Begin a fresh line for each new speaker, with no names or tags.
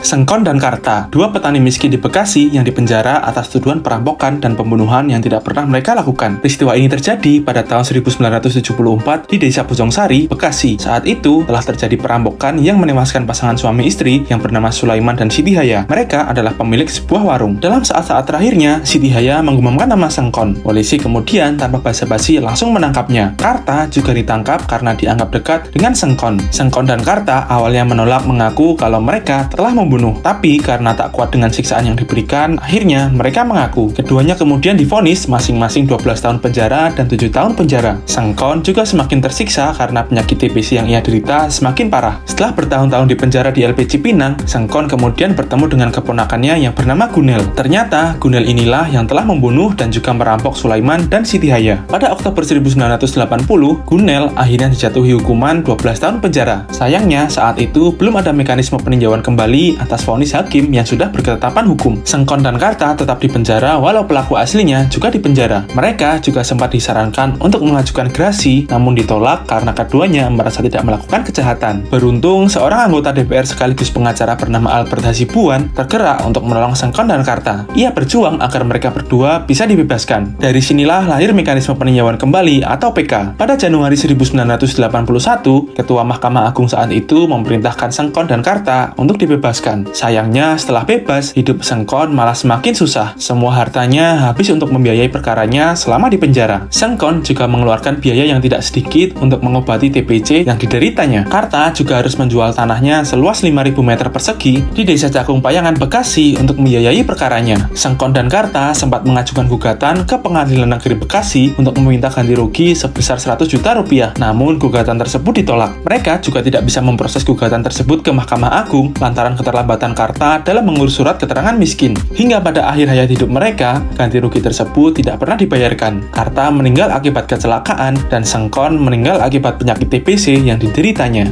Sengkon dan Karta, dua petani miskin di Bekasi yang dipenjara atas tuduhan perampokan dan pembunuhan yang tidak pernah mereka lakukan. Peristiwa ini terjadi pada tahun 1974 di Desa Bojongsari, Bekasi. Saat itu telah terjadi perampokan yang menewaskan pasangan suami istri yang bernama Sulaiman dan Siti Haya. Mereka adalah pemilik sebuah warung. Dalam saat-saat terakhirnya, Siti Haya mengumumkan nama Sengkon. Polisi kemudian tanpa basa-basi langsung menangkapnya. Karta juga ditangkap karena dianggap dekat dengan Sengkon. Sengkon dan Karta awalnya menolak mengaku kalau mereka telah membunuh, tapi karena tak kuat dengan siksaan yang diberikan, akhirnya mereka mengaku. Keduanya kemudian divonis masing-masing 12 tahun penjara dan 7 tahun penjara. Sengkon juga semakin tersiksa karena penyakit TBC yang ia derita semakin parah. Setelah bertahun-tahun di penjara di LP Cipinang, Sengkon kemudian bertemu dengan keponakannya yang bernama Gunel. Ternyata Gunel inilah yang telah membunuh dan juga merampok Sulaiman dan Siti Haya. Pada Oktober 1980, Gunel akhirnya dijatuhi hukuman 12 tahun penjara. Sayangnya saat itu belum ada mekanisme peninjauan kembali atas vonis hakim yang sudah berketetapan hukum. Sengkon dan Karta tetap dipenjara walau pelaku aslinya juga dipenjara. Mereka juga sempat disarankan untuk mengajukan gerasi, namun ditolak karena keduanya merasa tidak melakukan kejahatan. Beruntung, seorang anggota DPR sekaligus pengacara bernama Albert Hasibuan tergerak untuk menolong Sengkon dan Karta. Ia berjuang agar mereka berdua bisa dibebaskan. Dari sinilah lahir mekanisme peninjauan kembali atau PK. Pada Januari 1981, Ketua Mahkamah Agung saat itu memerintahkan Sengkon dan Karta untuk dibebaskan. Sayangnya, setelah bebas, hidup Sengkon malah semakin susah. Semua hartanya habis untuk membiayai perkaranya selama di penjara. Sengkon juga mengeluarkan biaya yang tidak sedikit untuk mengobati TBC yang dideritanya. Karta juga harus menjual tanahnya seluas 5.000 meter persegi di Desa Cakung Payangan, Bekasi untuk membiayai perkaranya. Sengkon dan Karta sempat mengajukan gugatan ke Pengadilan Negeri Bekasi untuk meminta ganti rugi sebesar 100 juta rupiah. Namun, gugatan tersebut ditolak. Mereka juga tidak bisa memproses gugatan tersebut ke Mahkamah Agung lantaran keterlambatan Karta dalam mengurus surat keterangan miskin. Hingga pada akhir hayat hidup mereka, ganti rugi tersebut tidak pernah dibayarkan. Karta meninggal akibat kecelakaan dan Sengkon meninggal akibat penyakit TBC yang dideritanya.